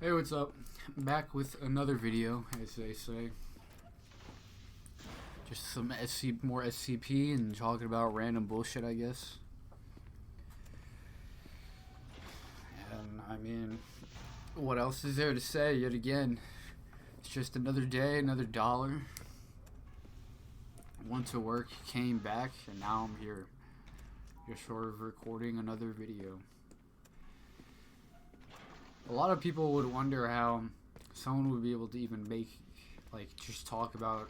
Hey, what's up? Back with another video, as they say. Just some more SCP and talking about random bullshit, I guess. And I mean, what else is there to say? Yet again, it's just another day, another dollar. Went to work, came back, and now I'm here. Just sort of recording another video. A lot of people would wonder how someone would be able to even just talk about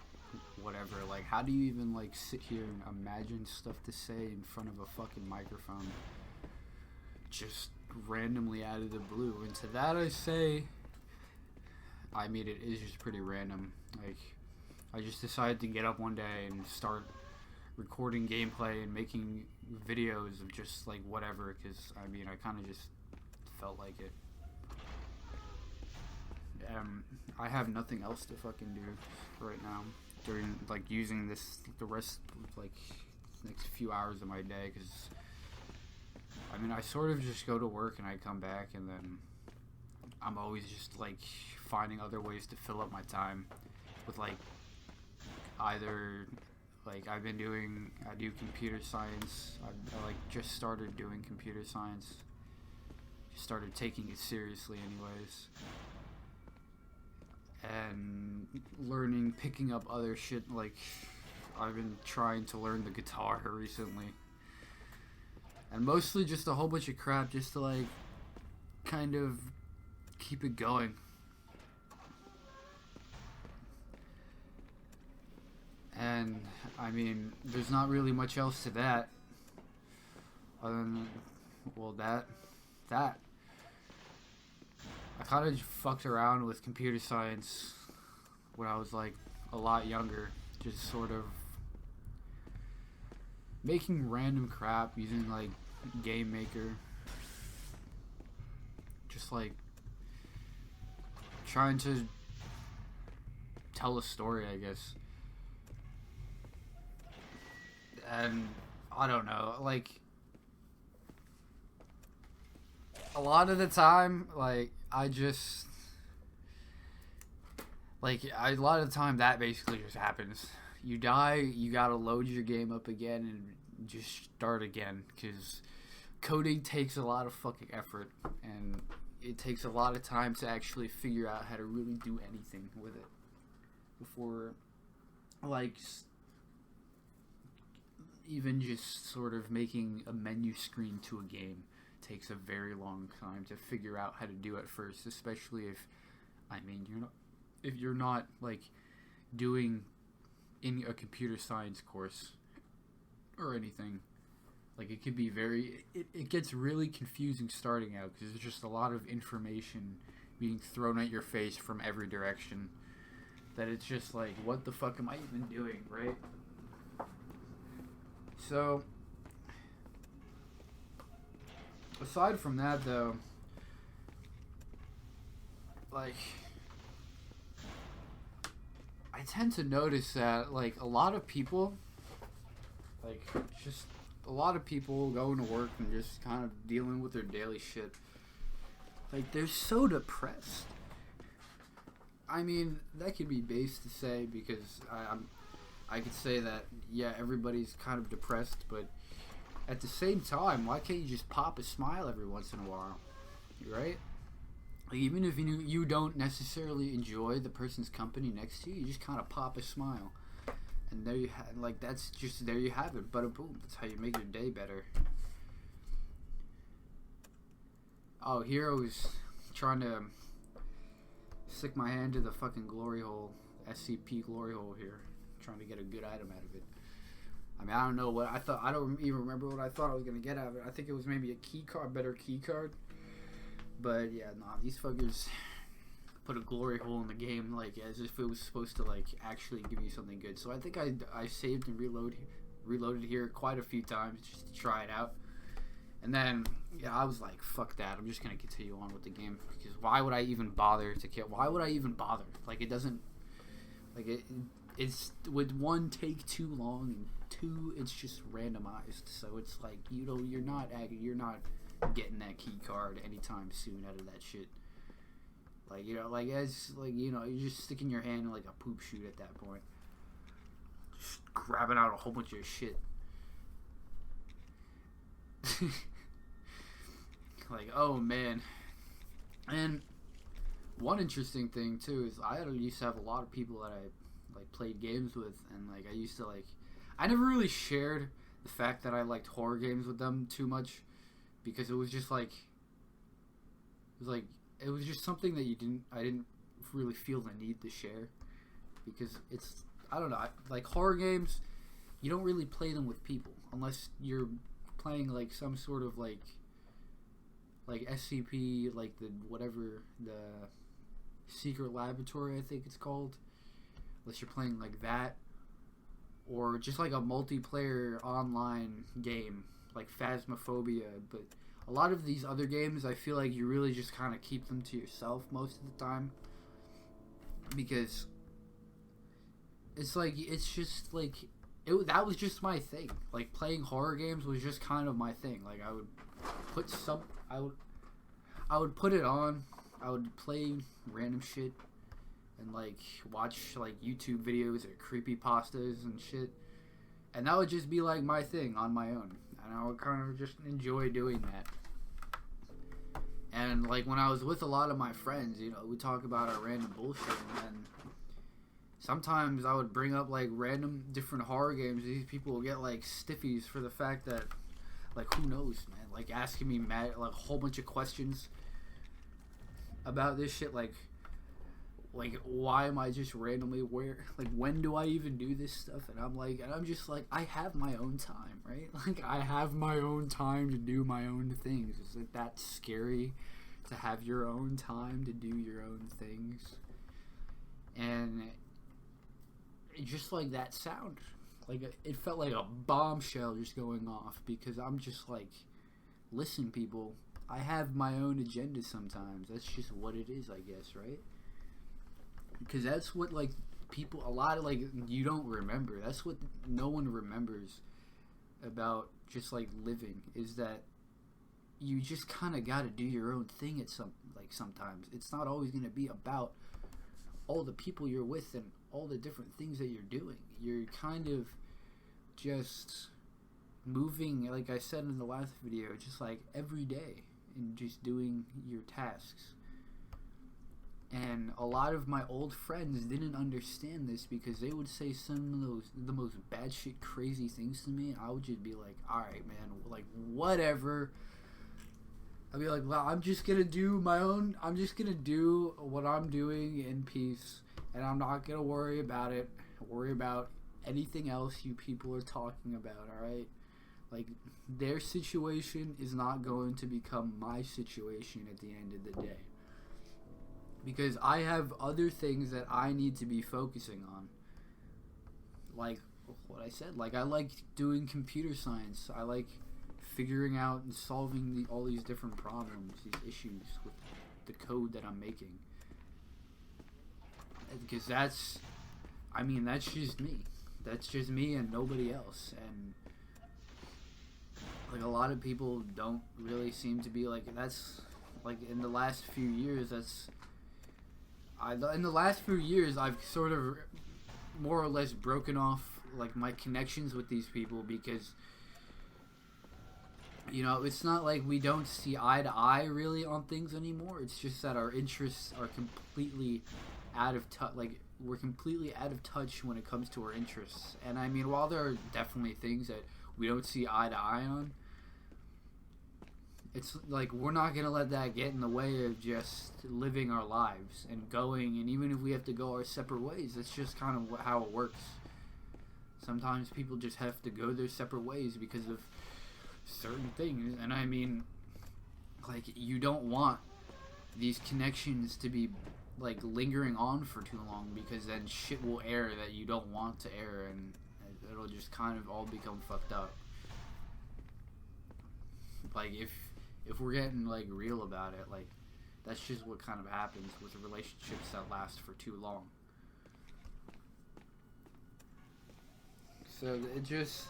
whatever. Like, how do you even, sit here and imagine stuff to say in front of a fucking microphone? Just randomly out of the blue. And to that I say, I mean, it is just pretty random. Like, I just decided to get up one day and start recording gameplay and making videos of just, whatever. Because, I mean, I kind of just felt like it. I have nothing else to fucking do right now during using the rest of next few hours of my day, because I mean, I sort of just go to work and I come back and then I'm always just finding other ways to fill up my time with either I do computer science. I just started doing computer science, just started taking it seriously anyways, and picking up other shit. I've been trying to learn the guitar recently, and mostly just a whole bunch of crap just to kind of keep it going. And I mean, there's not really much else to that other than, well, that I kind of fucked around with computer science when I was a lot younger, just sort of making random crap using Game Maker, just trying to tell a story, I guess. And I don't know, a lot of the time, I just a lot of the time that basically just happens. You die, you gotta load your game up again and just start again, because coding takes a lot of fucking effort, and it takes a lot of time to actually figure out how to really do anything with it before even just sort of making a menu screen to a game takes a very long time to figure out how to do at first, especially if you're not doing in a computer science course or anything. It could be it gets really confusing starting out, because there's just a lot of information being thrown at your face from every direction that it's just what the fuck am I even doing, right? So aside from that, though, I tend to notice that a lot of people, just a lot of people going to work and just kind of dealing with their daily shit, they're so depressed. I mean, that could be base to say, because I could say that, yeah, everybody's kind of depressed, but at the same time, why can't you just pop a smile every once in a while, right? Even if you don't necessarily enjoy the person's company next to you, you just kind of pop a smile, and there you that's just, there you have it. Bada boom. That's how you make your day better. Oh, here I was trying to stick my hand to the fucking glory hole, SCP glory hole here, trying to get a good item out of it. I mean, I don't know what I thought. I don't even remember what I thought I was gonna get out of it. I think it was maybe a key card, better key card. But yeah, nah, these fuckers put a glory hole in the game as if it was supposed to actually give you something good. So I think I saved and reloaded here quite a few times just to try it out. And then yeah, I was like, fuck that. I'm just gonna continue on with the game, because why would I even bother to kill? Why would I even bother? It doesn't it's with one take too long, and two, it's just randomized. So it's you're not getting that key card anytime soon out of that shit. Like, you know, like as like, you know, you're just sticking your hand in like a poop chute at that point, just grabbing out a whole bunch of shit. Like, oh man. And one interesting thing too is I used to have a lot of people that I like played games with, and like I used to like, I never really shared the fact that I liked horror games with them too much, because it was just like, it was just something that I didn't really feel the need to share, because it's, I don't know, like horror games, you don't really play them with people unless you're playing like some sort of like SCP, like the whatever, the Secret Laboratory I think it's called, unless you're playing like that, or just like a multiplayer online game like Phasmophobia. But a lot of these other games, I feel like you really just kind of keep them to yourself most of the time, because it's like, it's just like, that was just my thing. Like playing horror games was just kind of my thing. Like I would put I would put it on, I would play random shit and like watch like YouTube videos or creepypastas and shit, and that would just be like my thing on my own, and I would kind of just enjoy doing that. And like when I was with a lot of my friends, you know, we talk about our random bullshit, and then sometimes I would bring up like random different horror games. These people will get like stiffies for the fact that, like, who knows, man, like asking me like a whole bunch of questions about this shit, like why am I just randomly like when do I even do this stuff? And I'm just like, I have my own time, right? Like I have my own time to do my own things. Is it that scary to have your own time to do your own things? And just like that sound, like it felt like a bombshell just going off, because I'm just like, listen people, I have my own agenda sometimes. That's just what it is, I guess, right? Because that's what like people, a lot of like, you don't remember. That's what no one remembers about just like living, is that you just kind of got to do your own thing at sometimes. It's not always going to be about all the people you're with and all the different things that you're doing. You're kind of just moving, like I said in the last video, just like every day, and just doing your tasks. And a lot of my old friends didn't understand this, because they would say some of the most batshit crazy things to me, and I would just be like, alright man, like whatever. I'd be like, well, I'm just gonna do what I'm doing in peace, and I'm not gonna worry about anything else you people are talking about, alright? Like, their situation is not going to become my situation at the end of the day, because I have other things that I need to be focusing on. Like what I said, like I like doing computer science. I like figuring out and solving all these different problems, these issues with the code that I'm making. Because that's just me. That's just me and nobody else. And like a lot of people don't really seem to be like, that's like in the last few years, in the last few years, I've sort of more or less broken off like my connections with these people, because, you know, it's not like we don't see eye to eye really on things anymore. It's just that our interests are completely out of touch. Like, we're completely out of touch when it comes to our interests. And I mean, while there are definitely things that we don't see eye to eye on, it's like we're not going to let that get in the way of just living our lives and going. And even if we have to go our separate ways, that's just kind of how it works. Sometimes people just have to go their separate ways because of certain things. And I mean, like, you don't want these connections to be like lingering on for too long, because then shit will air that you don't want to air, and it'll just kind of all become fucked up. Like, if we're getting like real about it, like, that's just what kind of happens with relationships that last for too long. So it just,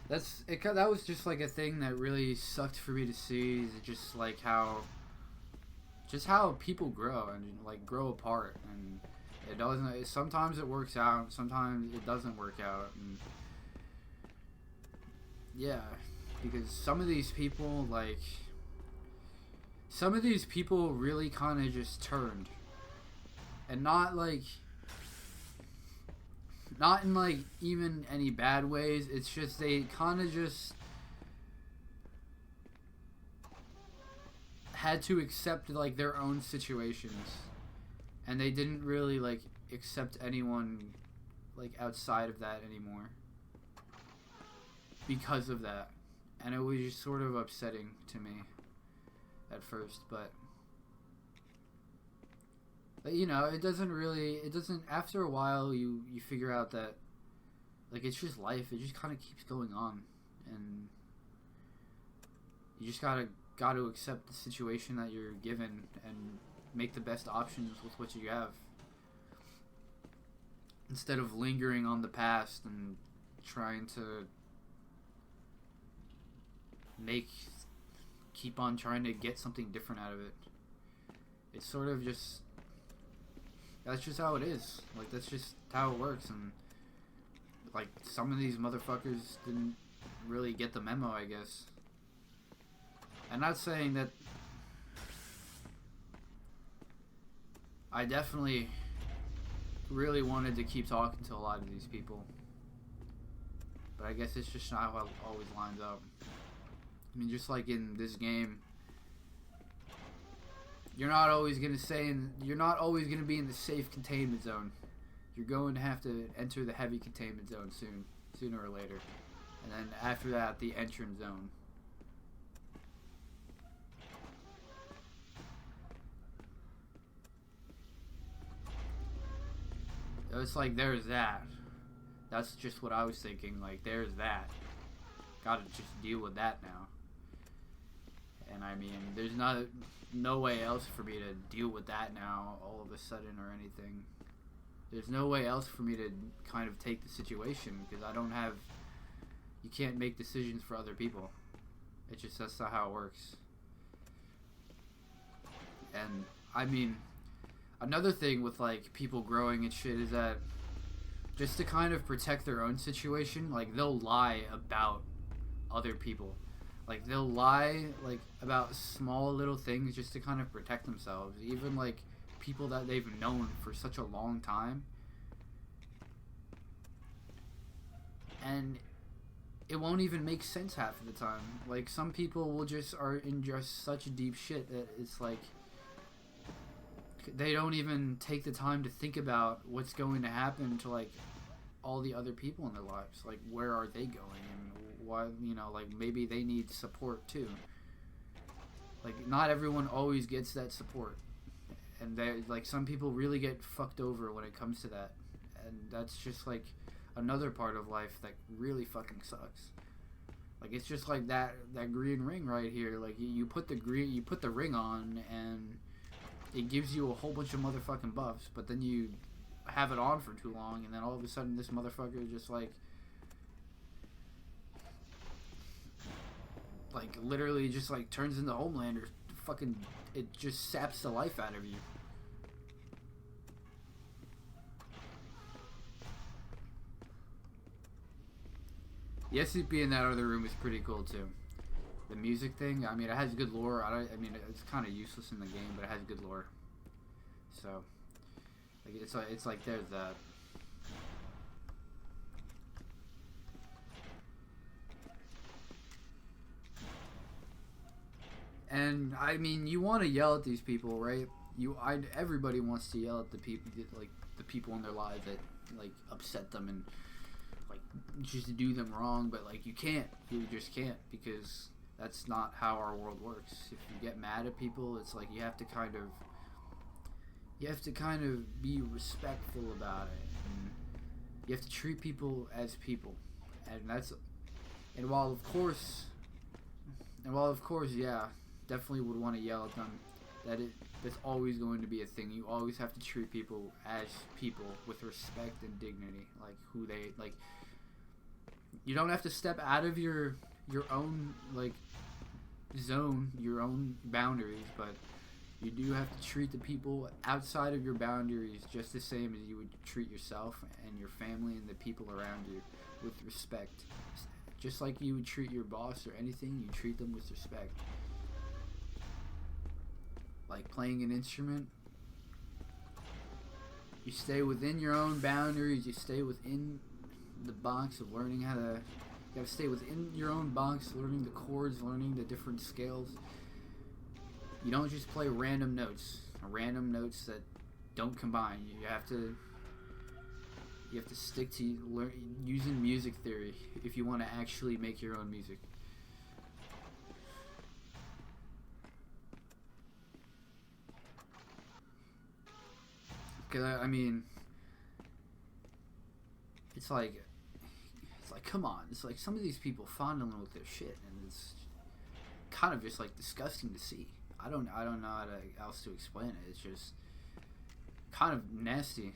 that was just like a thing that really sucked for me to see. Is just like how just how people grow and like grow apart, and it doesn't. Sometimes it works out, sometimes it doesn't work out, and yeah, because some of these people really kind of just turned, and not in like even any bad ways. It's just they kind of just had to accept like their own situations, and they didn't really like accept anyone like outside of that anymore because of that. And it was just sort of upsetting to me at first, but you know, it doesn't after a while you figure out that like it's just life. It just kind of keeps going on, and you just got to accept the situation that you're given and make the best options with what you have, instead of lingering on the past and trying to keep on trying to get something different out of it. It's sort of just, that's just how it is. Like, that's just how it works. And like, some of these motherfuckers didn't really get the memo, I guess. I'm not saying that. I definitely really wanted to keep talking to a lot of these people, but I guess it's just not how it always lines up. I mean, just like in this game, you're not always gonna be in the safe containment zone. You're going to have to enter the heavy containment zone sooner or later, and then after that, the entrance zone. It's like, there's that. That's just what I was thinking. Like, there's that. Gotta just deal with that now. And I mean, there's no way else for me to deal with that now all of a sudden or anything. There's no way else for me to kind of take the situation, because you can't make decisions for other people. It's just, that's not how it works. And I mean, another thing with like people growing and shit is that just to kind of protect their own situation, like they'll lie about other people. Like they'll lie like about small little things just to kind of protect themselves. Even like people that they've known for such a long time. And it won't even make sense half of the time. Like some people are in just such deep shit that it's like they don't even take the time to think about what's going to happen to like all the other people in their lives. Like, where are they going, and why, you know, like maybe they need support too. Like, not everyone always gets that support, and they, like, some people really get fucked over when it comes to that, and that's just like another part of life that really fucking sucks. Like, it's just like that green ring right here. Like, you put the ring on, and it gives you a whole bunch of motherfucking buffs, but then you have it on for too long, and then all of a sudden this motherfucker just like literally just like turns into Homelander. Fucking, it just saps the life out of you. The SCP in that other room is pretty cool too. The music thing, I mean, it has good lore. I mean, it's kind of useless in the game, but it has good lore. So, like, it's like there's that. And I mean, you want to yell at these people, right? Everybody wants to yell at the people, like the people in their lives that like upset them and like just do them wrong. But like, you can't. You just can't, because that's not how our world works. If you get mad at people, it's like you have to kind of be respectful about it, and you have to treat people as people. And while of course, yeah, definitely would want to yell at them, that's always going to be a thing. You always have to treat people as people with respect and dignity, like who they like. You don't have to step out of your own like zone, your own boundaries, but You do have to treat the people outside of your boundaries just the same as you would treat yourself and your family and the people around you with respect. Just like you would treat your boss or anything, you treat them with respect. Like playing an instrument, you stay within your own boundaries, you stay within the box of learning how to, you gotta stay within your own box, learning the chords, learning the different scales. You don't just play random notes that don't combine. You have to stick to using music theory if you want to actually make your own music. Because I mean, it's like come on, it's like some of these people fondling with their shit, and it's kind of just like disgusting to see. I don't know how else to explain it. It's just kind of nasty.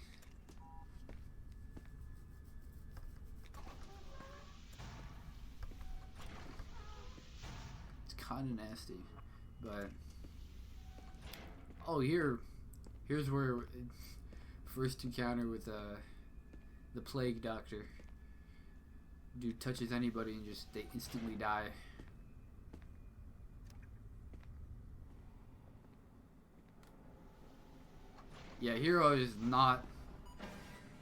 It's kind of nasty, but oh, here's where first encounter with the plague doctor. Dude touches anybody and just they instantly die. Yeah, Hero is not...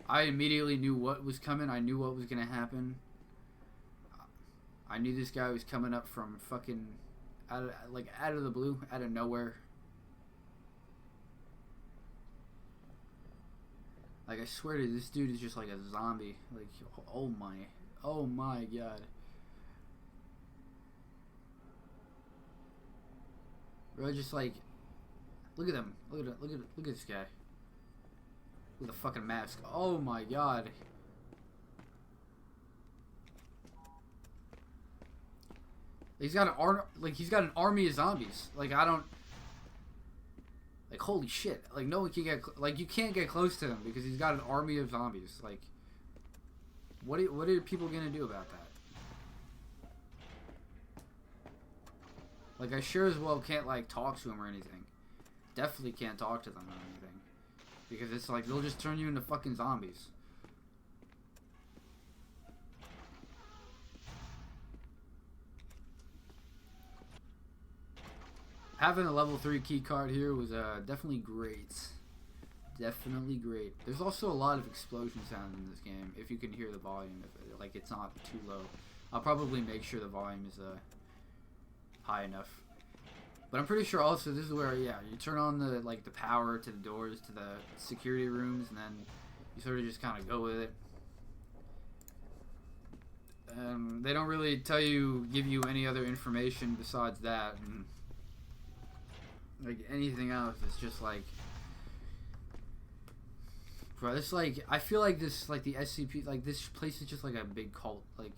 I immediately knew what was coming. I knew what was going to happen. I knew this guy was coming up from fucking... out of the blue, out of nowhere. Like, I swear to you, this dude is just like a zombie. Like, oh my god. Bro, just like... Look at him. Look at this guy. With a fucking mask. Oh my god. He's got an army of zombies. Like, I don't... Like, holy shit. Like, no one can get... Like, you can't get close to him because he's got an army of zombies. Like, what are people gonna do about that? Like, I sure as well can't, like, talk to him or anything. Definitely can't talk to them or anything. Because it's like, they'll just turn you into fucking zombies. Having a level 3 key card here was definitely great. Definitely great. There's also a lot of explosion sound in this game, if you can hear the volume. If like, it's not too low. I'll probably make sure the volume is high enough. But I'm pretty sure also this is where, yeah, you turn on the power to the doors to the security rooms, and then you sort of just kind of go with it. They don't really give you any other information besides that, and like anything else. It's just like, bro, it's like, I feel like this, like the SCP, like this place is just like a big cult. Like,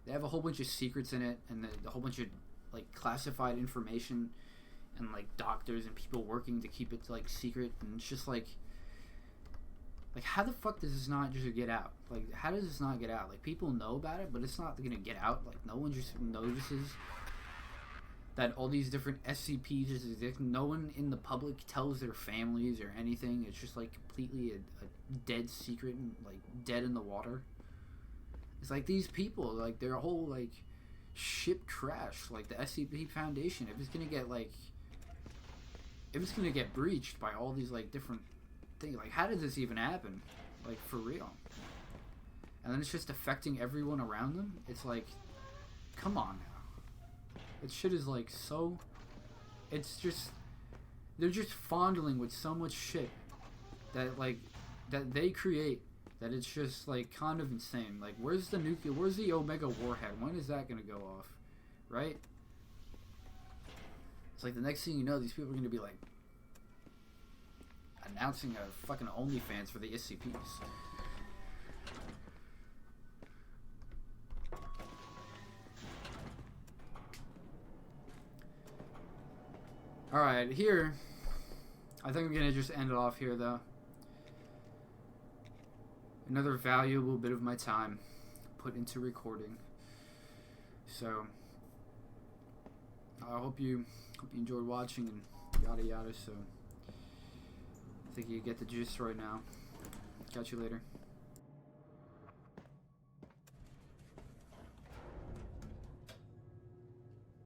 they have a whole bunch of secrets in it, and a whole bunch of like classified information, and like doctors and people working to keep it like secret, and it's just like how the fuck does this not just get out? Like, how does this not get out? Like, people know about it, but it's not gonna get out. Like, no one just notices that all these different SCPs exist. No one in the public tells their families or anything. It's just like completely a dead secret, and like dead in the water. It's like these people, like their whole like ship crashed, like the SCP Foundation. If it's gonna get breached by all these like different things, like how did this even happen? Like, for real. And then it's just affecting everyone around them. It's like, come on now. That shit is like so... It's just... They're just fondling with so much shit that they create, that it's just like kind of insane. Like, where's the Omega Warhead? When is that gonna go off? Right? It's like the next thing you know, these people are gonna be like announcing a fucking OnlyFans for the SCPs. Alright, here, I think I'm gonna just end it off here though. Another valuable bit of my time put into recording. So, I hope you enjoyed watching, and yada yada. So I think you get the gist right now. Catch you later.